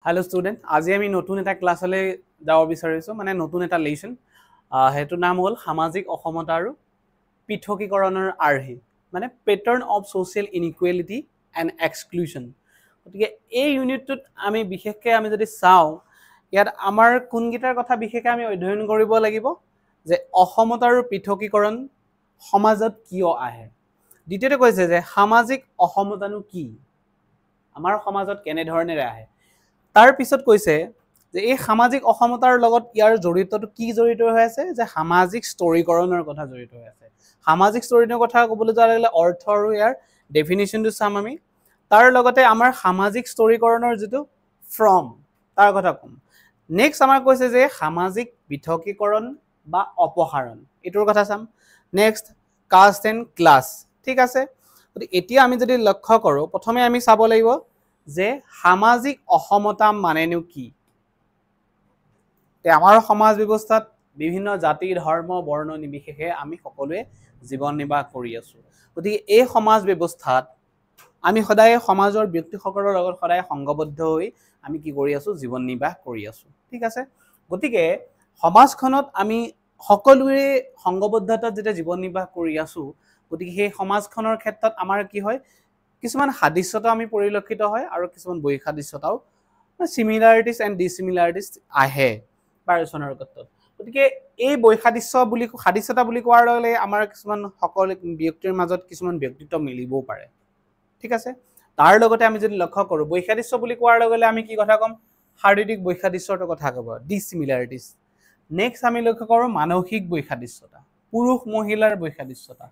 Hello student, আজি আমি নতুন এটা ক্লাছলৈ যাব বিচাৰিছো মানে নতুন এটা লেসন হেতু নাম হল সামাজিক অসমতা আৰু পৃথকীকৰণৰ আৰ্হি মানে pattern of social inequality and exclusion গতিকে এই ইউনিটটোত আমি বিশেষকৈ আমি যদি চাওঁ ইয়াত আমাৰ কোনগিটাৰ কথা বিশেষকৈ আমি অধ্যয়ন কৰিব লাগিব যে অসমতা আৰু পৃথকীকৰণ সমাজত কিয় আহে দ্বিতীয়তে কৈছে যে সামাজিক অসমতানো কি আমাৰ সমাজত কেনে ধৰণেৰে আহে তাৰ পিছত কৈছে যে এই সামাজিক অসমতাৰ লগত ইয়াৰ জড়িতটো কি জড়িত হৈ আছে যে সামাজিক স্তৰীকৰণৰ কথা জড়িত হৈ আছে সামাজিক স্তৰীকৰণৰ কথা ক'বলৈ যোৱাৰ লগে অৰ্থ আৰু ইয়াৰ ডেফিনিশ্যনটো চাম আমি তাৰ লগতে আমাৰ সামাজিক স্তৰীকৰণৰ যেটো ফ্ৰম তাৰ কথা কম নেক্সট আমাৰ কৈছে যে সামাজিক পৃথকীকৰণ বা অপসাৰণ এটোৰ কথা চাম নেক্সট কাষ্ট এণ্ড ক্লাছ ঠিক আছে এতিয়া আমি যদি লক্ষ্য কৰো প্ৰথমে আমি চাব লাগিব যে সামাজিক অসমতা মানেনো কি আমাৰ সমাজ ব্যৱস্থাত বিভিন্ন জাতি ধৰ্ম বৰ্ণ নিৰ্বিশেষে আমি সকলোৱে জীৱন নিৰ্বাহ কৰি আছো গতিকে এই সমাজ ব্যৱস্থাত আমি সদায় সমাজৰ ব্যক্তিসকলৰ লগত সদায় সংগবদ্ধ হৈ আমি কি কৰি আছো জীৱন নিৰ্বাহ কৰি আছো ঠিক আছে গতিকে সমাজখনত আমি সকলোৱে সংগবদ্ধতাত যেতিয়া জীৱন নিৰ্বাহ কৰি আছো গতিকে সেই সমাজখনৰ ক্ষেত্ৰত আমাৰ কি হয় কিছুমান সাদৃশ্যতা আমি পৰিলক্ষিত হয় আৰু কিছুমান বৈসাদৃশ্যতাও সিমিলাৰিটিজ এণ্ড ডিসিমিলাৰিটিজ আহে পাৰচনৰ ক্ষেত্ৰত গতিকে এই সাদৃশ্যতা বুলি কোৱাৰ লগে আমাৰ কিছুমান সকলো ব্যক্তিৰ মাজত কিছুমান ব্যক্তিত্ব মিলিবও পাৰে ঠিক আছে তাৰ লগতে আমি যদি লক্ষ্য কৰো বৈসাদৃশ্য বুলি কোৱাৰ লগে আমি কি কথা কম শাৰীৰিক বৈসাদৃশ্যৰ কথা ক'ব ডিসিমিলাৰিটিজ নেক্সট আমি লক্ষ্য কৰো মানসিক বৈসাদৃশ্যতা পুৰুষ মহিলাৰ বৈসাদৃশ্যতা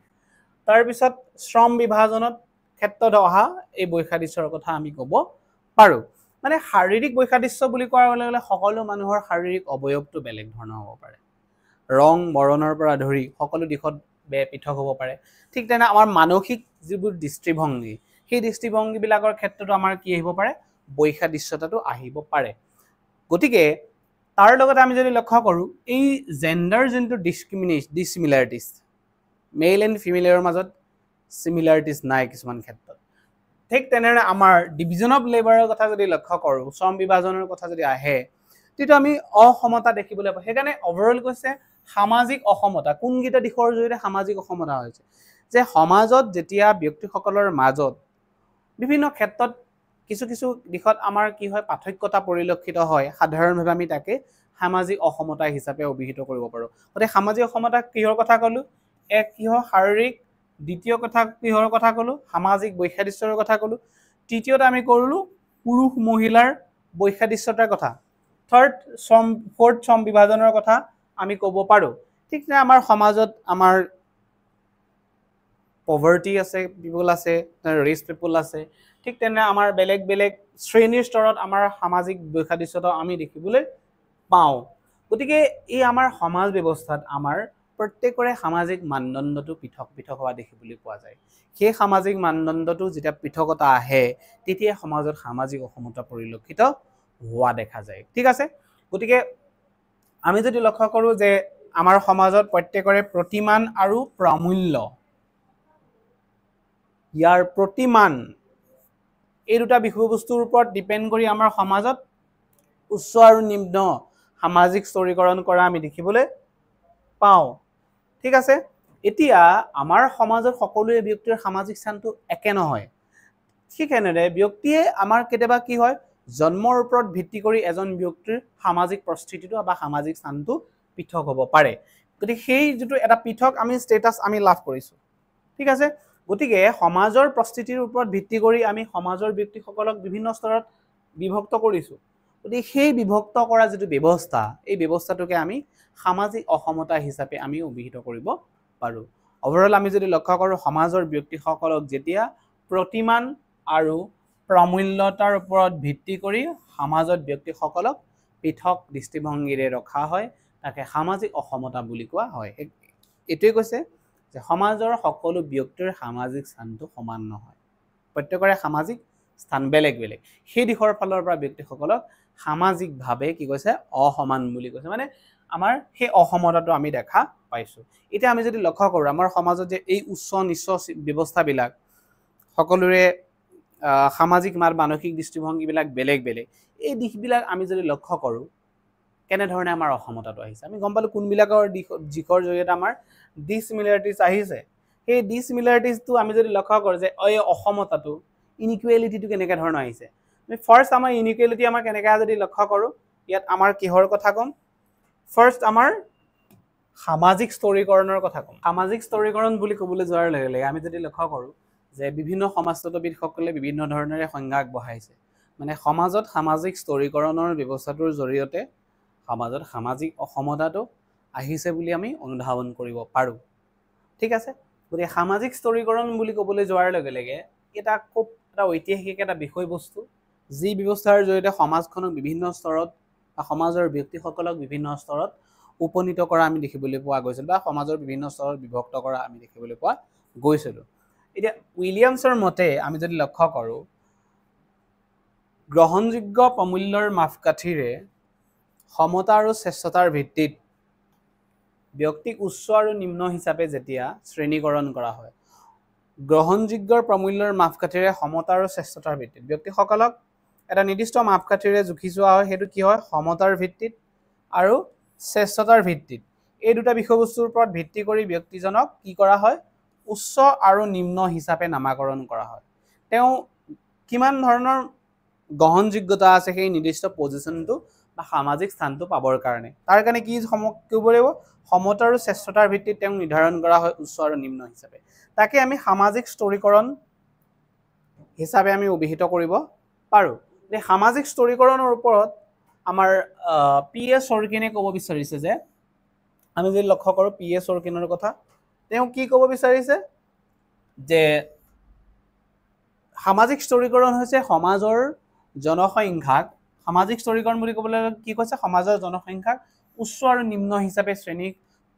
তাৰ পিছত শ্ৰম বিভাজনত ক্ষেত্ৰত অহা এই বৈসাদৃশ্যৰ কথা আমি ক'ব পাৰো মানে শাৰীৰিক বৈসাদৃশ্য বুলি কোৱাৰ লগে সকলো মানুহৰ শাৰীৰিক অবয়ৱটো বেলেগ ধৰণৰ হ'ব পাৰে ৰং বৰণৰ পৰা ধৰি সকলো দিশত পৃথক হ'ব পাৰে ঠিক তেনে আমাৰ মানসিক যিবোৰ দৃষ্টিভংগী সেই দৃষ্টিভংগীবিলাকৰ ক্ষেত্ৰতো আমাৰ কি আহিব পাৰে বৈসাদৃশ্যতাটো আহিব পাৰে গতিকে তাৰ লগতে আমি যদি লক্ষ্য কৰো এই জেন্ডাৰ যোনটো ডিসমিলাৰিটিজ মেল এণ্ড ফিমেলৰ মাজত সিমিলাৰিটিজ নাই কিছুমান ক্ষেত্ৰত ঠিক তেনেদৰে আমাৰ ডিভিজন অফ লেবাৰৰ কথা যদি লক্ষ্য কৰো শ্ৰম বিভাজনৰ কথা যদি আহে তেতিয়া আমি অসমতা দেখিবলৈ পাওঁ সেইকাৰণে ওভাৰঅল কৈছে সামাজিক অসমতা কোনগিটা দিশৰ জৰিয়তে সামাজিক অসমতা হৈছে যে সমাজত যেতিয়া ব্যক্তিসকলৰ মাজত বিভিন্ন ক্ষেত্ৰত কিছু দিশত আমাৰ কি হয় পাৰ্থক্যতা পৰিলক্ষিত হয় সাধাৰণভাৱে আমি তাকে সামাজিক অসমতা হিচাপে অভিহিত কৰিব পাৰো গতিকে সামাজিক অসমতা কিহৰ কথা ক'লো এক কিহৰ শাৰীৰিক দ্বিতীয় কথা কিহৰ কথা ক'লো সামাজিক বৈসাদৃশ্যৰ কথা ক'লো তৃতীয়তে আমি কৰিলো পুৰুষ মহিলাৰ বৈসাদৃশ্যতাৰ কথা ফৰ্থ শ্ৰম বিভাজনৰ কথা আমি ক'ব পাৰো ঠিক না আমাৰ সমাজত আমাৰ পভাৰ্টি আছে পিপল আছে ৰেচ পিপল আছে ঠিক তেনে আমাৰ বেলেগ বেলেগ শ্ৰেণীৰ স্তৰত আমাৰ সামাজিক বৈসাদৃশ্যতা আমি দেখিবলৈ পাওঁ গতিকে এই আমাৰ সমাজ ব্যৱস্থাত আমাৰ প্ৰত্যেকৰে সামাজিক মানদণ্ডটো পৃথক হোৱা দেখিবলৈ পোৱা যায় সেই সামাজিক মানদণ্ডটো যেতিয়া পৃথকতা আহে তেতিয়া সমাজত সামাজিক অসমতা পৰিলক্ষিত হোৱা দেখা যায় ঠিক আছে গতিকে আমি যদি লক্ষ্য কৰো যে আমাৰ সমাজত প্ৰত্যেকৰে প্ৰতিমান আৰু প্ৰমূল্য ইয়াৰ প্ৰতিমান এই দুটা বিষয়বস্তুৰ ওপৰত ডিপেন্ড কৰি আমাৰ সমাজত উচ্চ আৰু নিম্ন সামাজিক স্তৰীকৰণ কৰা আমি দেখিবলৈ পাওঁ ঠিক আছে এতিয়া আমাৰ সমাজত সকলোৱে ব্যক্তিৰ সামাজিক স্থানটো একে নহয় ঠিক এনেদৰে ব্যক্তিয়ে আমাৰ কেতিয়াবা কি হয় জন্মৰ ওপৰত ভিত্তি কৰি এজন ব্যক্তিৰ সামাজিক পৰিস্থিতিটো বা সামাজিক স্থানটো পৃথক হ'ব পাৰে গতিকে সেই যেটো এটা পৃথক আমি ষ্টেটাছ আমি লাভ কৰিছো ঠিক আছে গতিকে সমাজৰ পৰিস্থিতিৰ ওপৰত ভিত্তি কৰি আমি সমাজৰ ব্যক্তিসকলক বিভিন্ন স্তৰত বিভক্ত কৰিছো গতিকে সেই বিভক্ত কৰা যেটো ব্যৱস্থা এই ব্যৱস্থাটোকে আমি সামাজিক অসমতা হিচাপে আমি অভিহিত কৰিব পাৰো ওভাৰঅল আমি যদি লক্ষ্য কৰো সমাজৰ ব্যক্তিসকলক যেতিয়া প্ৰতিমান আৰু প্ৰমূল্যতাৰ ওপৰত ভিত্তি কৰি সমাজত ব্যক্তিসকলক পৃথক দৃষ্টিভংগীৰে ৰখা হয় তাকে সামাজিক অসমতা বুলি কোৱা হয় এটোই কৈছে যে সমাজৰ সকলো ব্যক্তিৰ সামাজিক স্থানটো সমান নহয় প্ৰত্যেকৰে সামাজিক স্থান বেলেগ বেলেগ সেই দিশৰ ফালৰ পৰা ব্যক্তিসকলক সামাজিকভাৱে কি কৈছে অসমান বুলি কৈছে মানে আমাৰ সেই অসমতাটো আমি দেখা পাইছো এতিয়া আমি যদি লক্ষ্য কৰো আমাৰ সমাজত যে এই উচ্চ নিচ্চ ব্যৱস্থাবিলাক সকলোৰে সামাজিক মানসিক দৃষ্টিভংগীবিলাক বেলেগ বেলেগ এই দিশবিলাক আমি যদি লক্ষ্য কৰোঁ কেনেধৰণে আমাৰ অসমতাটো আহিছে আমি গম পালোঁ কোনবিলাকৰ দিশৰ জৰিয়তে আমাৰ ডিছিমিলাৰিটিজ আহিছে সেই ডিছিমিলাৰিটিজটো আমি যদি লক্ষ্য কৰোঁ যে এই অসমতাটো ইনইকুৱেলিটিটো কেনেকৈ ধৰণৰ আহিছে আমি ফাৰ্ষ্ট আমাৰ ইনইকুৱেলিটি আমাৰ কেনেকৈ যদি লক্ষ্য কৰোঁ ইয়াত আমাৰ কিহৰ কথা ক'ম ফাৰ্ষ্ট আমাৰ সামাজিক স্তৰীকৰণৰ কথা ক'ম সামাজিক স্তৰীকৰণ বুলি ক'বলৈ যোৱাৰ লগে লগে আমি যদি লক্ষ্য কৰোঁ যে বিভিন্ন সমাজতত্ত্ববিদসকলে বিভিন্ন ধৰণেৰে সংজ্ঞা আগবঢ়াইছে মানে সমাজত সামাজিক স্তৰীকৰণৰ ব্যৱস্থাটোৰ জৰিয়তে সমাজত সামাজিক অসমতাটো আহিছে বুলি আমি অনুধাৱন কৰিব পাৰোঁ ঠিক আছে গতিকে সামাজিক স্তৰীকৰণ বুলি ক'বলৈ যোৱাৰ লগে লগে এটা খুব এটা ঐতিহাসিক এটা বিষয়বস্তু যি ব্যৱস্থাৰ জৰিয়তে সমাজখনক বিভিন্ন স্তৰত বা সমাজৰ ব্যক্তিসকলক বিভিন্ন স্তৰত উপনীত কৰা আমি দেখিবলৈ পোৱা গৈছিল বা সমাজৰ বিভিন্ন স্তৰত বিভক্ত কৰা আমি দেখিবলৈ পোৱা গৈছিলোঁ এতিয়া উইলিয়ামছৰ মতে আমি যদি লক্ষ্য কৰোঁ গ্ৰহণযোগ্য প্ৰমূল্যৰ মাপকাঠিৰে সমতা আৰু শ্ৰেষ্ঠতাৰ ভিত্তিত ব্যক্তিক উচ্চ আৰু নিম্ন হিচাপে যেতিয়া শ্ৰেণীকৰণ কৰা হয় গ্ৰহণযোগ্যৰ প্ৰমূল্যৰ মাপকাঠিৰে সমতা আৰু শ্ৰেষ্ঠতাৰ ভিত্তিত ব্যক্তিসকলক এটা নিৰ্দিষ্ট মাপকাঠিৰে জুখি যোৱা হয় সেইটো কি হয় সমতাৰ ভিত্তিত আৰু শ্ৰেষ্ঠতাৰ ভিত্তিত এই দুটা বিষয়বস্তুৰ ওপৰত ভিত্তি কৰি ব্যক্তিজনক কি কৰা হয় উচ্চ আৰু নিম্ন হিচাপে নামাকৰণ কৰা হয় তেওঁ কিমান ধৰণৰ গ্ৰহণযোগ্যতা আছে সেই নিৰ্দিষ্ট পজিশ্যনটো বা সামাজিক স্থানটো পাবৰ কাৰণে তাৰ কাৰণে কি কৰিব লাগিব সমতা আৰু শ্ৰেষ্ঠতাৰ ভিত্তিত তেওঁক নিৰ্ধাৰণ কৰা হয় উচ্চ আৰু নিম্ন হিচাপে তাকে আমি সামাজিক স্তৰীকৰণ হিচাপে আমি অভিহিত কৰিব পাৰোঁ এই সামাজিক স্তৰীকৰণৰ ওপৰত আমাৰ পি.এ. চৰকিনে ক'ব বিচাৰিছে যে আমি যদি লক্ষ্য কৰোঁ পি.এ. চৰকিনৰ কথা তেওঁ কি ক'ব বিচাৰিছে যে সামাজিক স্তৰীকৰণ হৈছে সমাজৰ জনসংখ্যাক সামাজিক স্তৰীকৰণ বুলি ক'বলৈ কি কৈছে সমাজৰ জনসংখ্যাক উচ্চ আৰু নিম্ন হিচাপে শ্ৰেণী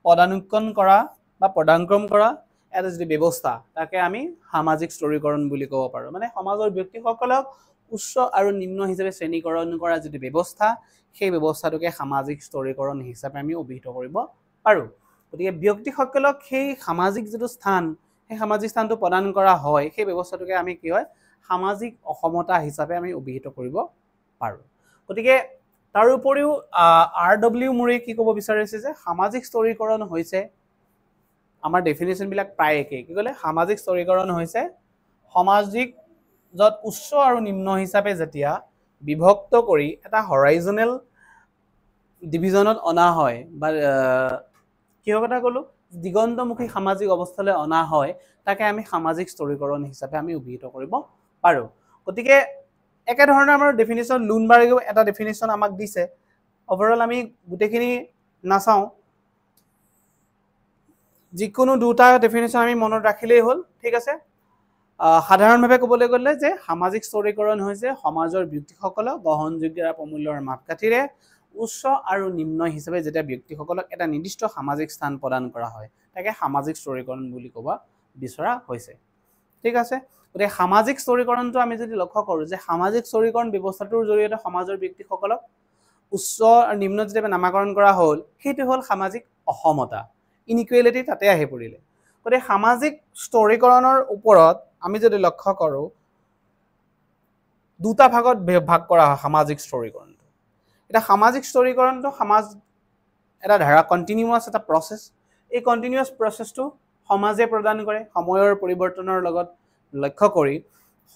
পদানুক্ৰম কৰা বা পদানুক্ৰম কৰা এটা যদি ব্যৱস্থা তাকে আমি সামাজিক স্তৰীকৰণ বুলি ক'ব পাৰোঁ মানে সমাজৰ ব্যক্তিসকলক উচ্চ আৰু নিম্ন হিচাপে শ্ৰেণীকৰণ কৰা যিটো ব্যৱস্থা সেই ব্যৱস্থাটোকে সামাজিক স্তৰীকৰণ হিচাপে আমি অভিহিত কৰিব পাৰোঁ গতিকে ব্যক্তিসকলক সেই সামাজিক যিটো স্থান সেই সামাজিক স্থানটো প্ৰদান কৰা হয় সেই ব্যৱস্থাটোকে আমি কি হয় সামাজিক অসমতা হিচাপে আমি অভিহিত কৰিব পাৰোঁ গতিকে তাৰ উপৰিও R.W. মুৰে কি ক'ব বিচাৰিছে যে সামাজিক স্তৰীকৰণ হৈছে আমাৰ ডেফিনেশ্যনবিলাক প্ৰায় একেই কি ক'লে সামাজিক স্তৰীকৰণ হৈছে সামাজিক য'ত উচ্চ আৰু নিম্ন হিচাপে যেতিয়া বিভক্ত কৰি এটা হৰাইজনেল ডিভিজনত অনা হয় বা কিহৰ কথা ক'লোঁ দিগন্তমুখী সামাজিক অৱস্থালৈ অনা হয় তাকে আমি সামাজিক স্তৰীকৰণ হিচাপে আমি অভিহিত কৰিব পাৰোঁ গতিকে একেধৰণৰ আমাৰ ডেফিনেশ্যন লুনবাৰ্গেও এটা ডেফিনেশ্যন আমাক দিছে অভাৰঅল আমি গোটেইখিনি নাচাওঁ যিকোনো দুটা ডেফিনেশ্যন আমি মনত ৰাখিলেই হ'ল ঠিক আছে সাধাৰণভাৱে ক'বলৈ গ'লে যে সামাজিক স্তৰীকৰণ হৈছে সমাজৰ ব্যক্তিসকলক গ্ৰহণযোগ্য প্ৰমূল্যৰ মাপকাঠিৰে উচ্চ আৰু নিম্ন হিচাপে যেতিয়া ব্যক্তিসকলক এটা নিৰ্দিষ্ট সামাজিক স্থান প্ৰদান কৰা হয় তাকে সামাজিক স্তৰীকৰণ বুলি ক'ব বিচৰা হৈছে ঠিক আছে গতিকে সামাজিক স্তৰীকৰণটো আমি যদি লক্ষ্য কৰোঁ যে সামাজিক স্তৰীকৰণ ব্যৱস্থাটোৰ জৰিয়তে সমাজৰ ব্যক্তিসকলক উচ্চ আৰু নিম্ন হিচাপে নামাকৰণ কৰা হ'ল সেইটো হ'ল সামাজিক অসমতা ইনইকুৱেলিটি তাতে আহি পৰিলে গতিকে সামাজিক স্তৰীকৰণৰ ওপৰত আমি যদি লক্ষ্য কৰোঁ দুটা ভাগত ভাগ কৰা হয় সামাজিক স্তৰীকৰণটো এটা সামাজিক স্তৰীকৰণটো সমাজ এটা ধাৰা কণ্টিনিউৱাছ এটা প্ৰচেছ এই কণ্টিনিউৱাছ প্ৰচেছটো সমাজে প্ৰদান কৰে সময়ৰ পৰিৱৰ্তনৰ লগত লক্ষ্য কৰি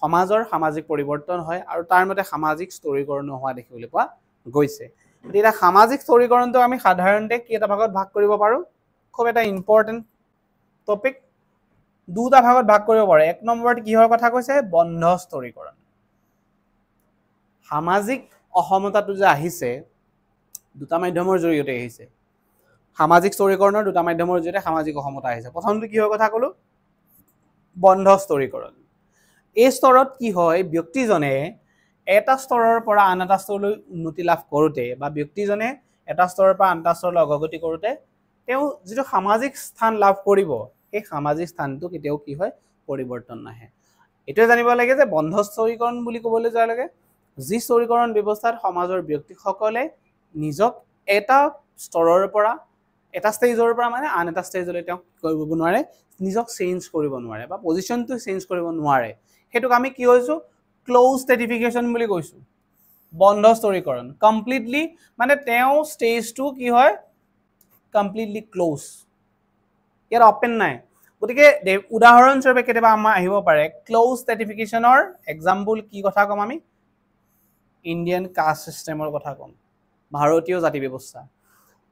সমাজৰ সামাজিক পৰিৱৰ্তন হয় আৰু তাৰ মতে সামাজিক স্তৰীকৰণ হোৱা দেখিবলৈ পোৱা গৈছে এতিয়া সামাজিক স্তৰীকৰণটো আমি সাধাৰণতে কেইটা ভাগত ভাগ কৰিব পাৰোঁ খুব এটা ইম্পৰ্টেণ্ট টপিক দুটা ভাগত ভাগ কৰিব পাৰে এক নম্বৰত কিহৰ কথা কৈছে বন্ধ স্তৰীকৰণ সামাজিক অসমতাটো যে আহিছে দুটা মাধ্যমৰ জৰিয়তে আহিছে সামাজিক স্তৰীকৰণৰ দুটা মাধ্যমৰ জৰিয়তে সামাজিক অসমতা আহিছে প্ৰথমটো কিহৰ কথা ক'লোঁ বন্ধ স্তৰীকৰণ এই স্তৰত কি হয় ব্যক্তিজনে এটা স্তৰৰ পৰা আন এটা স্তৰলৈ উন্নতি লাভ কৰোঁতে বা ব্যক্তিজনে এটা স্তৰৰ পৰা আন এটা স্তৰলৈ অগ্ৰগতি কৰোঁতে তেওঁ যিটো সামাজিক স্থান লাভ কৰিব সেই সামাজিক স্থানটো কেতিয়াও কি হয় পৰিৱৰ্তন নাহে এইটোৱে জানিব লাগে যে বন্ধ স্তৰীকৰণ বুলি ক'বলৈ যোৱাৰ লগে যি স্তৰীকৰণ ব্যৱস্থাত সমাজৰ ব্যক্তিসকলে নিজক এটা স্তৰৰ পৰা এটা ষ্টেজৰ পৰা মানে আন এটা ষ্টেজলৈ তেওঁ কৰিব নোৱাৰে নিজক চেঞ্জ কৰিব নোৱাৰে বা পজিশ্যনটো চেঞ্জ কৰিব নোৱাৰে সেইটোক আমি কি হৈছোঁ ক্লোজ ষ্টেটিফিকেশ্যন বুলি কৈছোঁ বন্ধ স্তৰীকৰণ কমপ্লিটলি মানে তেওঁ ষ্টেজটো কি হয় কমপ্লিটলি ক্লোজ ইয়াত অপেন নাই গতিকে উদাহৰণস্বৰূপে কেতিয়াবা আমাৰ আহিব পাৰে ক্লোজ ষ্টেটিফিকেশ্যনৰ এক্সাম্পল কি কথা ক'ম আমি ইণ্ডিয়ান কাষ্ট চিষ্টেমৰ কথা ক'ম ভাৰতীয় জাতি ব্যৱস্থা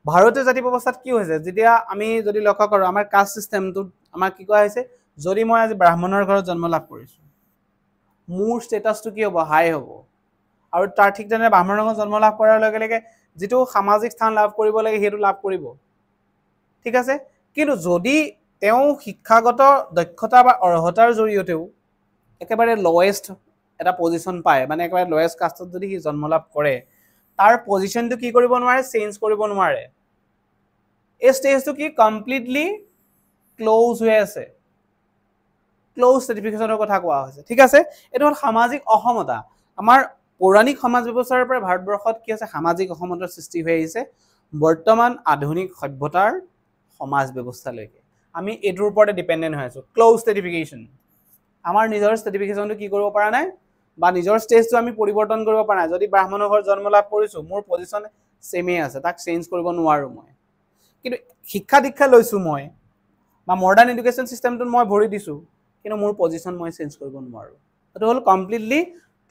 ভাৰতীয় জাতি ব্যৱস্থাত কি হৈছে যেতিয়া আমি যদি লক্ষ্য কৰোঁ আমাৰ কাষ্ট চিষ্টেমটোত আমাৰ কি কোৱা হৈছে যদি মই আজি ব্ৰাহ্মণৰ ঘৰত জন্ম লাভ কৰিছোঁ মোৰ ষ্টেটাছটো কি হ'ব হাই হ'ব আৰু তাৰ ঠিক তেনে ব্ৰাহ্মণৰ ঘৰত জন্ম লাভ কৰাৰ লগে লগে যিটো সামাজিক স্থান লাভ কৰিব লাগে সেইটো লাভ কৰিব ঠিক আছে কিন্তু যদি তেওঁ শিক্ষাগত দক্ষতা বা অৰ্হতাৰ জৰিয়তেও একেবাৰে লৱেষ্ট এটা পজিশ্যন পায় মানে একেবাৰে লৱেষ্ট কাষ্টত যদি সি জন্ম লাভ কৰে তাৰ পজিশ্যনটো কি কৰিব নোৱাৰে চেঞ্জ কৰিব নোৱাৰে এই ষ্টেজটো কি কমপ্লিটলি ক্লোজ হৈ আছে ক্লোজ ষ্টেটিফিকেশ্যনৰ কথা কোৱা হৈছে ঠিক আছে এইটো হ'ল সামাজিক অসমতা আমাৰ পৌৰাণিক সমাজ ব্যৱস্থাৰ পৰা ভাৰতবৰ্ষত কি আছে সামাজিক অসমতাৰ সৃষ্টি হৈ আহিছে বৰ্তমান আধুনিক সভ্যতাৰ সমাজ ব্যৱস্থালৈকে আমি এইটোৰ ওপৰতে ডিপেণ্ডেণ্ট হৈ আছোঁ ক্লোজ ষ্টেটিফিকেশ্যন আমাৰ নিজৰ ষ্টেটিফিকেশ্যনটো কি কৰিব পৰা নাই বা নিজৰ ষ্টেজটো আমি পৰিৱৰ্তন কৰিব পৰা নাই যদি ব্ৰাহ্মণৰ ঘৰত জন্ম লাভ কৰিছোঁ মোৰ পজিশ্যন ছেমেই আছে তাক চেঞ্জ কৰিব নোৱাৰোঁ মই কিন্তু শিক্ষা দীক্ষা লৈছোঁ মই বা মডাৰ্ণ এডুকেশ্যন চিষ্টেমটোত মই ভৰি দিছোঁ কিন্তু মোৰ পজিশ্যন মই চেঞ্জ কৰিব নোৱাৰোঁ এইটো হ'ল কমপ্লিটলি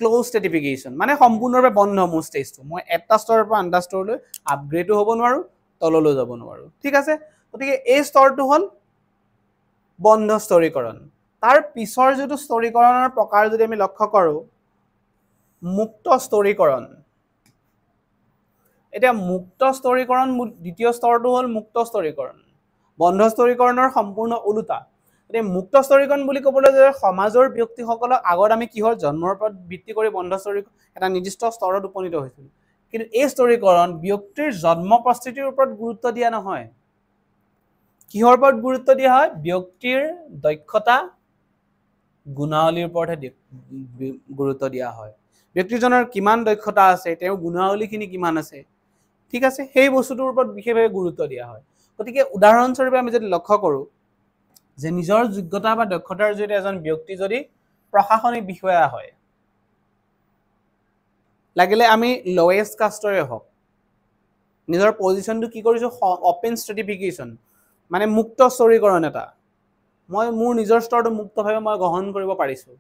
ক্লোজ ষ্টেটিফিকেশ্যন মানে সম্পূৰ্ণৰূপে বন্ধ মোৰ ষ্টেজটো মই এটা স্তৰৰ পৰা আনটা স্তৰলৈ আপগ্ৰেডো হ'ব নোৱাৰোঁ তললৈ যাব নোৱাৰোঁ ঠিক আছে গতিকে এই স্তৰটো হ'ল বন্ধ স্তৰীকৰণ তাৰ পিছৰ যিটো স্তৰীকৰণৰ প্ৰকাৰ যদি আমি লক্ষ্য কৰোঁ মুক্ত স্তৰীকৰণ এতিয়া মুক্ত স্তৰীকৰণ দ্বিতীয় স্তৰটো হ'ল মুক্ত স্তৰীকৰণ বন্ধ স্তৰীকৰণৰ সম্পূৰ্ণ ওলোটা এতিয়া মুক্ত স্তৰীকৰণ বুলি ক'বলৈ গ'লে সমাজৰ ব্যক্তিসকলক আগত আমি কিহৰ জন্মৰ ওপৰত ভিত্তি কৰি বন্ধ স্তৰীকৰণ এটা নিৰ্দিষ্ট স্তৰত উপনীত হৈছিল কিন্তু এই স্তৰীকৰণ ব্যক্তিৰ জন্ম প্ৰস্তুতিৰ ওপৰত গুৰুত্ব দিয়া নহয় কিহৰ ওপৰত গুৰুত্ব দিয়া হয় ব্যক্তিৰ দক্ষতা গুণাৱলীৰ ওপৰতহে গুৰুত্ব দিয়া হয় ব্যক্তিজনৰ কিমান দক্ষতা আছে তেওঁৰ গুণাৱলীখিনি কিমান আছে ঠিক আছে সেই বস্তুটোৰ ওপৰত বিশেষভাৱে গুৰুত্ব দিয়া হয় গতিকে উদাহৰণস্বৰূপে আমি যদি লক্ষ্য কৰোঁ যে নিজৰ যোগ্যতা বা দক্ষতাৰ জৰিয়তে এজন ব্যক্তি যদি প্ৰশাসনিক বিষয়া হয় লাগিলে আমি লৱেষ্ট কাষ্টৰে হওক নিজৰ পজিশ্যনটো কি কৰিছোঁ অপেন ষ্টেটিফিকেশ্যন মানে মুক্ত স্তৰীকৰণ এটা মই মোৰ নিজৰ স্তৰটো মুক্তভাৱে মই গ্ৰহণ কৰিব পাৰিছোঁ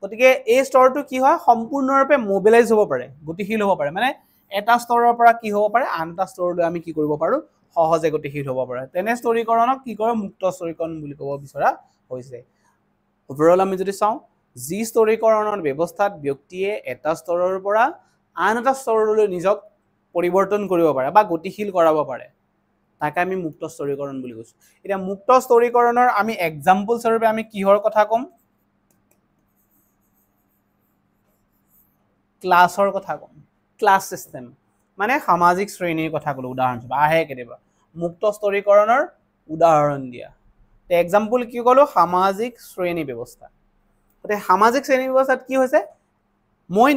গতিকে এই স্তৰটো কি হয় সম্পূৰ্ণৰূপে মোবিলাইজ হ'ব পাৰে গতিশীল হ'ব পাৰে মানে এটা স্তৰৰ পৰা কি হ'ব পাৰে আন এটা স্তৰলৈ আমি কি কৰিব পাৰোঁ সহজে গতিশীল হ'ব পাৰে তেনে স্তৰীকৰণক কি কৰে মুক্ত স্তৰীকৰণ বুলি ক'ব বিচৰা হৈছে ওভাৰঅল আমি যদি চাওঁ যি স্তৰীকৰণৰ ব্যৱস্থাত ব্যক্তিয়ে এটা স্তৰৰ পৰা আন এটা স্তৰলৈ নিজক পৰিৱৰ্তন কৰিব পাৰে বা গতিশীল কৰাব পাৰে তাকে আমি মুক্ত স্তৰীকৰণ বুলি কৈছোঁ এতিয়া মুক্ত স্তৰীকৰণৰ আমি এক্সাম্পল স্বৰূপে আমি কিহৰ কথা ক'ম ক্লাছৰ কথা ক'ম ক্লাছ চিষ্টেম মানে সামাজিক শ্ৰেণীৰ কথা ক'লোঁ উদাহৰণস্বৰূপে আহে কেতিয়াবা মুক্ত স্তৰীকৰণৰ উদাহৰণ দিয়া এক্সাম্পল কি ক'লোঁ সামাজিক শ্ৰেণী ব্যৱস্থা গতিকে সামাজিক শ্ৰেণী ব্যৱস্থাত কি হৈছে মই